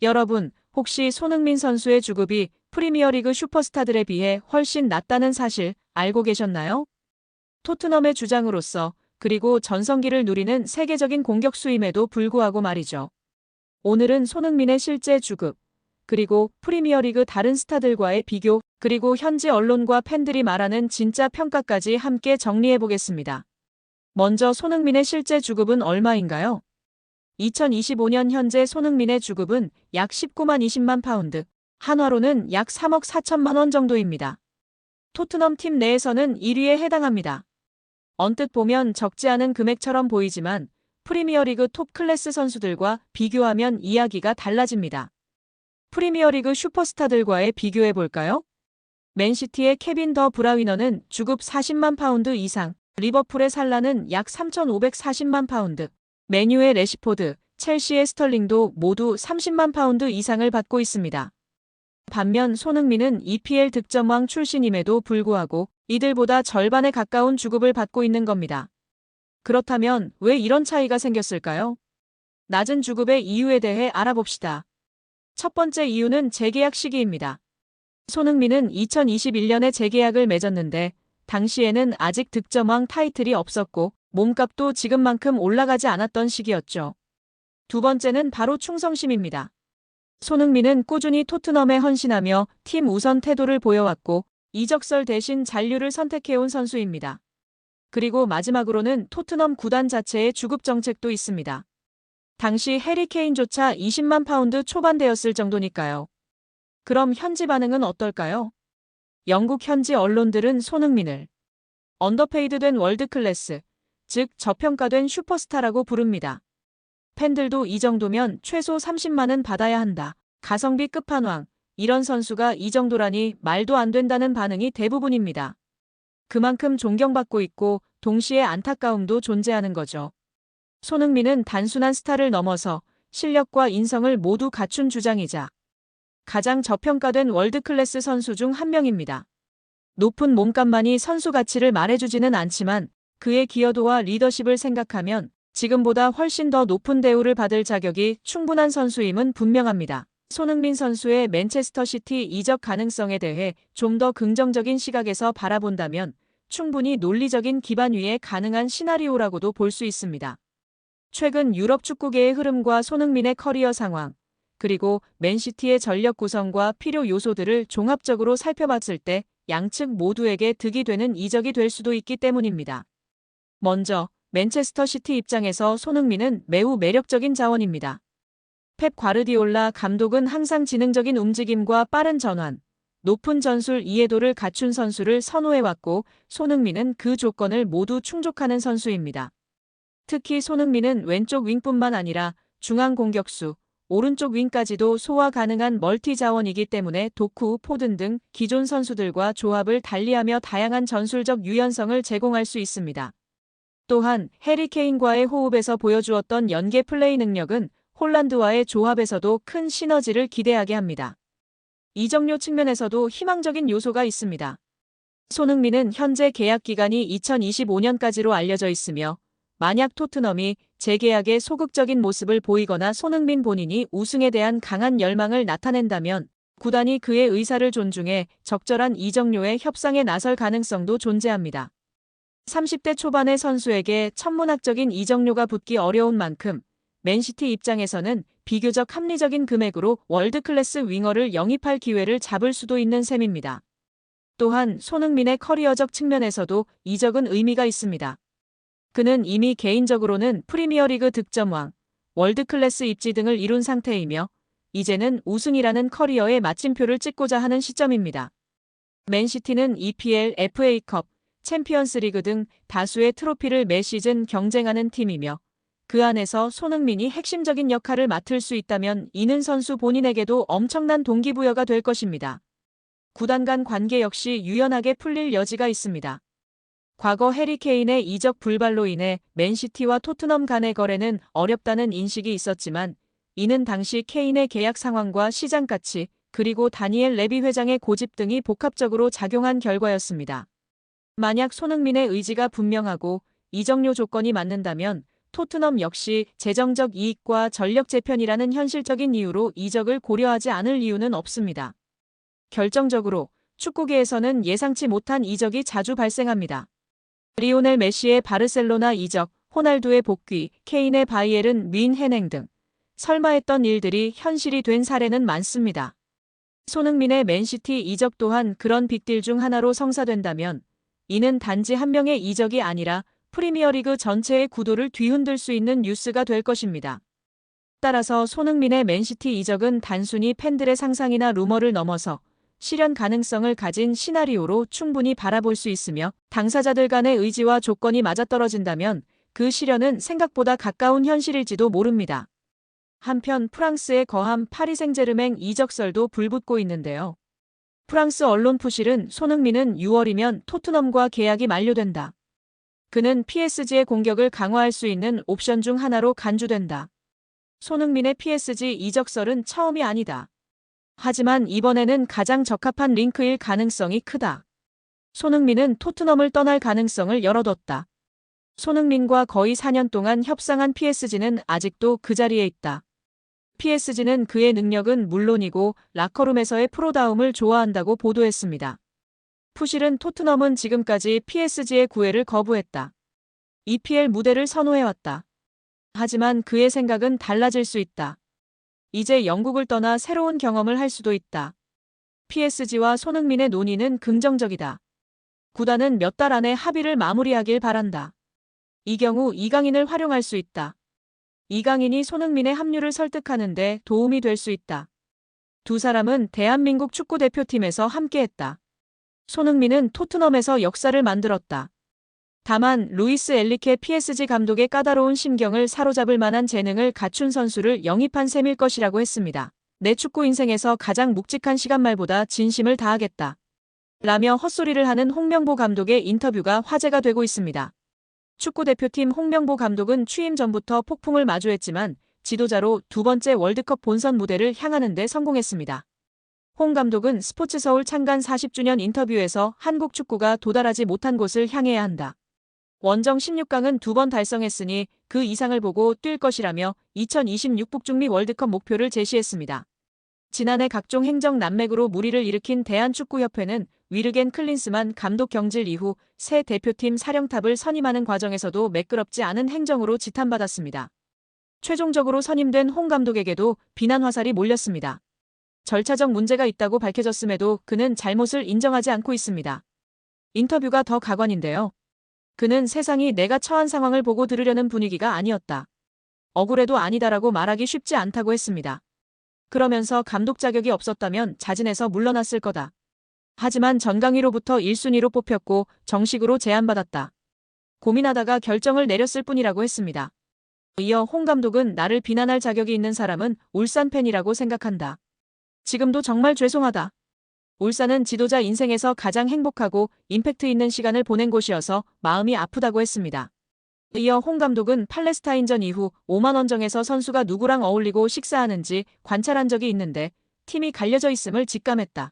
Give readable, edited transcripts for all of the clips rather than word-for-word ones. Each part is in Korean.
여러분, 혹시 손흥민 선수의 주급이 프리미어리그 슈퍼스타들에 비해 훨씬 낮다는 사실 알고 계셨나요? 토트넘의 주장으로서 그리고 전성기를 누리는 세계적인 공격수임에도 불구하고 말이죠. 오늘은 손흥민의 실제 주급, 그리고 프리미어리그 다른 스타들과의 비교, 그리고 현지 언론과 팬들이 말하는 진짜 평가까지 함께 정리해 보겠습니다. 먼저 손흥민의 실제 주급은 얼마인가요? 2025년 현재 손흥민의 주급은 약 19만 20만 파운드, 한화로는 약 3억 4천만 원 정도입니다. 토트넘 팀 내에서는 1위에 해당합니다. 언뜻 보면 적지 않은 금액처럼 보이지만 프리미어리그 톱 클래스 선수들과 비교하면 이야기가 달라집니다. 프리미어리그 슈퍼스타들과의 비교해 볼까요? 맨시티의 케빈 더 브라위너는 주급 40만 파운드 이상, 리버풀의 살라는 약 3,540만 파운드, 맨유의 래시포드, 첼시의 스털링도 모두 30만 파운드 이상을 받고 있습니다. 반면 손흥민은 EPL 득점왕 출신임에도 불구하고 이들보다 절반에 가까운 주급을 받고 있는 겁니다. 그렇다면 왜 이런 차이가 생겼을까요? 낮은 주급의 이유에 대해 알아봅시다. 첫 번째 이유는 재계약 시기입니다. 손흥민은 2021년에 재계약을 맺었는데 당시에는 아직 득점왕 타이틀이 없었고 몸값도 지금만큼 올라가지 않았던 시기였죠. 두 번째는 바로 충성심입니다. 손흥민은 꾸준히 토트넘에 헌신하며 팀 우선 태도를 보여왔고 이적설 대신 잔류를 선택해온 선수입니다. 그리고 마지막으로는 토트넘 구단 자체의 주급 정책도 있습니다. 당시 해리 케인조차 20만 파운드 초반대였을 정도니까요. 그럼 현지 반응은 어떨까요? 영국 현지 언론들은 손흥민을 언더페이드된 월드클래스, 즉 저평가된 슈퍼스타라고 부릅니다. 팬들도 이 정도면 최소 30만은 받아야 한다. 가성비 끝판왕. 이런 선수가 이 정도라니 말도 안 된다는 반응이 대부분입니다. 그만큼 존경받고 있고 동시에 안타까움도 존재하는 거죠. 손흥민은 단순한 스타를 넘어서 실력과 인성을 모두 갖춘 주장이자 가장 저평가된 월드클래스 선수 중 한 명입니다. 높은 몸값만이 선수 가치를 말해주지는 않지만 그의 기여도와 리더십을 생각하면 지금보다 훨씬 더 높은 대우를 받을 자격이 충분한 선수임은 분명합니다. 손흥민 선수의 맨체스터 시티 이적 가능성에 대해 좀 더 긍정적인 시각에서 바라본다면 충분히 논리적인 기반 위에 가능한 시나리오라고도 볼 수 있습니다. 최근 유럽 축구계의 흐름과 손흥민의 커리어 상황, 그리고 맨시티의 전력 구성과 필요 요소들을 종합적으로 살펴봤을 때 양측 모두에게 득이 되는 이적이 될 수도 있기 때문입니다. 먼저 맨체스터 시티 입장에서 손흥민은 매우 매력적인 자원입니다. 펩 과르디올라 감독은 항상 지능적인 움직임과 빠른 전환, 높은 전술 이해도를 갖춘 선수를 선호해왔고 손흥민은 그 조건을 모두 충족하는 선수입니다. 특히 손흥민은 왼쪽 윙뿐만 아니라 중앙 공격수, 오른쪽 윙까지도 소화 가능한 멀티 자원이기 때문에 도쿠, 포든 등 기존 선수들과 조합을 달리하며 다양한 전술적 유연성을 제공할 수 있습니다. 또한 해리 케인과의 호흡에서 보여주었던 연계 플레이 능력은 홀란드와의 조합에서도 큰 시너지를 기대하게 합니다. 이적료 측면에서도 희망적인 요소가 있습니다. 손흥민은 현재 계약 기간이 2025년까지로 알려져 있으며 만약 토트넘이 재계약에 소극적인 모습을 보이거나 손흥민 본인이 우승에 대한 강한 열망을 나타낸다면 구단이 그의 의사를 존중해 적절한 이적료의 협상에 나설 가능성도 존재합니다. 30대 초반의 선수에게 천문학적인 이적료가 붙기 어려운 만큼 맨시티 입장에서는 비교적 합리적인 금액으로 월드클래스 윙어를 영입할 기회를 잡을 수도 있는 셈입니다. 또한 손흥민의 커리어적 측면에서도 이적은 의미가 있습니다. 그는 이미 개인적으로는 프리미어리그 득점왕, 월드클래스 입지 등을 이룬 상태이며 이제는 우승이라는 커리어의 마침표를 찍고자 하는 시점입니다. 맨시티는 EPL, FA컵, 챔피언스리그 등 다수의 트로피를 매 시즌 경쟁하는 팀이며 그 안에서 손흥민이 핵심적인 역할을 맡을 수 있다면 이는 선수 본인에게도 엄청난 동기부여가 될 것입니다. 구단 간 관계 역시 유연하게 풀릴 여지가 있습니다. 과거 해리 케인의 이적 불발로 인해 맨시티와 토트넘 간의 거래는 어렵다는 인식이 있었지만 이는 당시 케인의 계약 상황과 시장 가치 그리고 다니엘 레비 회장의 고집 등이 복합적으로 작용한 결과였습니다. 만약 손흥민의 의지가 분명하고 이적료 조건이 맞는다면 토트넘 역시 재정적 이익과 전력 재편이라는 현실적인 이유로 이적을 고려하지 않을 이유는 없습니다. 결정적으로 축구계에서는 예상치 못한 이적이 자주 발생합니다. 리오넬 메시의 바르셀로나 이적, 호날두의 복귀, 케인의 바이에른 뮌헨행 등 설마 했던 일들이 현실이 된 사례는 많습니다. 손흥민의 맨시티 이적 또한 그런 빅딜 중 하나로 성사된다면 이는 단지 한 명의 이적이 아니라 프리미어리그 전체의 구도를 뒤흔들 수 있는 뉴스가 될 것입니다. 따라서 손흥민의 맨시티 이적은 단순히 팬들의 상상이나 루머를 넘어서 실현 가능성을 가진 시나리오로 충분히 바라볼 수 있으며 당사자들 간의 의지와 조건이 맞아떨어진다면 그 실현은 생각보다 가까운 현실일지도 모릅니다. 한편 프랑스의 거함 파리 생제르맹 이적설도 불붙고 있는데요. 프랑스 언론 푸실은 손흥민은 6월이면 토트넘과 계약이 만료된다. 그는 PSG의 공격을 강화할 수 있는 옵션 중 하나로 간주된다. 손흥민의 PSG 이적설은 처음이 아니다. 하지만 이번에는 가장 적합한 링크일 가능성이 크다. 손흥민은 토트넘을 떠날 가능성을 열어뒀다. 손흥민과 거의 4년 동안 협상한 PSG는 아직도 그 자리에 있다. PSG는 그의 능력은 물론이고 라커룸에서의 프로다움을 좋아한다고 보도했습니다. 푸실은 토트넘은 지금까지 PSG의 구애를 거부했다. EPL 무대를 선호해왔다. 하지만 그의 생각은 달라질 수 있다. 이제 영국을 떠나 새로운 경험을 할 수도 있다. PSG와 손흥민의 논의는 긍정적이다. 구단은 몇 달 안에 합의를 마무리하길 바란다. 이 경우 이강인을 활용할 수 있다. 이강인이 손흥민의 합류를 설득하는 데 도움이 될 수 있다. 두 사람은 대한민국 축구대표팀에서 함께했다. 손흥민은 토트넘에서 역사를 만들었다. 다만 루이스 엘리케 PSG 감독의 까다로운 심경을 사로잡을 만한 재능을 갖춘 선수를 영입한 셈일 것이라고 했습니다. 내 축구 인생에서 가장 묵직한 시간 말보다 진심을 다하겠다. 라며 헛소리를 하는 홍명보 감독의 인터뷰가 화제가 되고 있습니다. 축구대표팀 홍명보 감독은 취임 전부터 폭풍을 마주했지만 지도자로 두 번째 월드컵 본선 무대를 향하는 데 성공했습니다. 홍 감독은 스포츠서울 창간 40주년 인터뷰에서 한국 축구가 도달하지 못한 곳을 향해야 한다. 원정 16강은 2번 달성했으니 그 이상을 보고 뛸 것이라며 2026 북중미 월드컵 목표를 제시했습니다. 지난해 각종 행정 난맥으로 물의를 일으킨 대한축구협회는 위르겐 클린스만 감독 경질 이후 새 대표팀 사령탑을 선임하는 과정에서도 매끄럽지 않은 행정으로 지탄받았습니다. 최종적으로 선임된 홍 감독에게도 비난 화살이 몰렸습니다. 절차적 문제가 있다고 밝혀졌음에도 그는 잘못을 인정하지 않고 있습니다. 인터뷰가 더 가관인데요. 그는 세상이 내가 처한 상황을 보고 들으려는 분위기가 아니었다. 억울해도 아니다라고 말하기 쉽지 않다고 했습니다. 그러면서 감독 자격이 없었다면 자진해서 물러났을 거다. 하지만 전강희로부터 1순위로 뽑혔고 정식으로 제안받았다. 고민하다가 결정을 내렸을 뿐이라고 했습니다. 이어 홍 감독은 나를 비난할 자격이 있는 사람은 울산 팬이라고 생각한다. 지금도 정말 죄송하다. 울산은 지도자 인생에서 가장 행복하고 임팩트 있는 시간을 보낸 곳이어서 마음이 아프다고 했습니다. 이어 홍 감독은 팔레스타인전 이후 오만원정에서 선수가 누구랑 어울리고 식사하는지 관찰한 적이 있는데 팀이 갈려져 있음을 직감했다.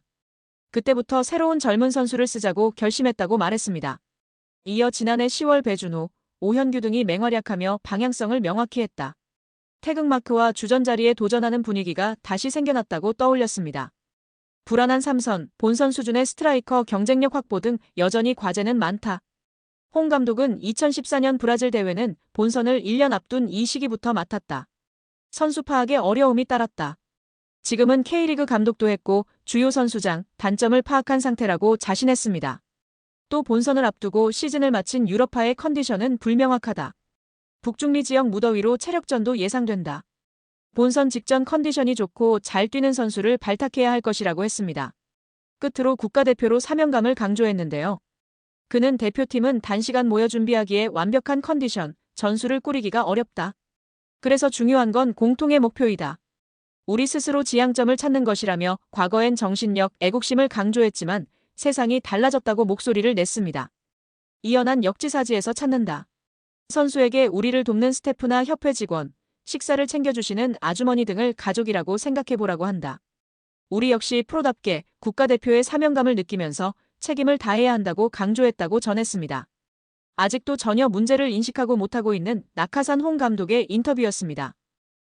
그때부터 새로운 젊은 선수를 쓰자고 결심했다고 말했습니다. 이어 지난해 10월 배준호, 오현규 등이 맹활약하며 방향성을 명확히 했다. 태극마크와 주전 자리에 도전하는 분위기가 다시 생겨났다고 떠올렸습니다. 불안한 삼선, 본선 수준의 스트라이커 경쟁력 확보 등 여전히 과제는 많다. 홍 감독은 2014년 브라질 대회는 본선을 1년 앞둔 이 시기부터 맡았다. 선수 파악에 어려움이 따랐다. 지금은 K리그 감독도 했고 주요 선수장, 단점을 파악한 상태라고 자신했습니다. 또 본선을 앞두고 시즌을 마친 유럽파의 컨디션은 불명확하다. 북중미 지역 무더위로 체력전도 예상된다. 본선 직전 컨디션이 좋고 잘 뛰는 선수를 발탁해야 할 것이라고 했습니다. 끝으로 국가대표로 사명감을 강조했는데요. 그는 대표팀은 단시간 모여 준비하기에 완벽한 컨디션, 전술을 꾸리기가 어렵다. 그래서 중요한 건 공통의 목표이다. 우리 스스로 지향점을 찾는 것이라며 과거엔 정신력, 애국심을 강조했지만 세상이 달라졌다고 목소리를 냈습니다. 이어 난 역지사지에서 찾는다. 선수에게 우리를 돕는 스태프나 협회 직원, 식사를 챙겨주시는 아주머니 등을 가족이라고 생각해보라고 한다. 우리 역시 프로답게 국가대표의 사명감을 느끼면서 책임을 다해야 한다고 강조했다고 전했습니다. 아직도 전혀 문제를 인식하고 못하고 있는 낙하산 홍 감독의 인터뷰였습니다.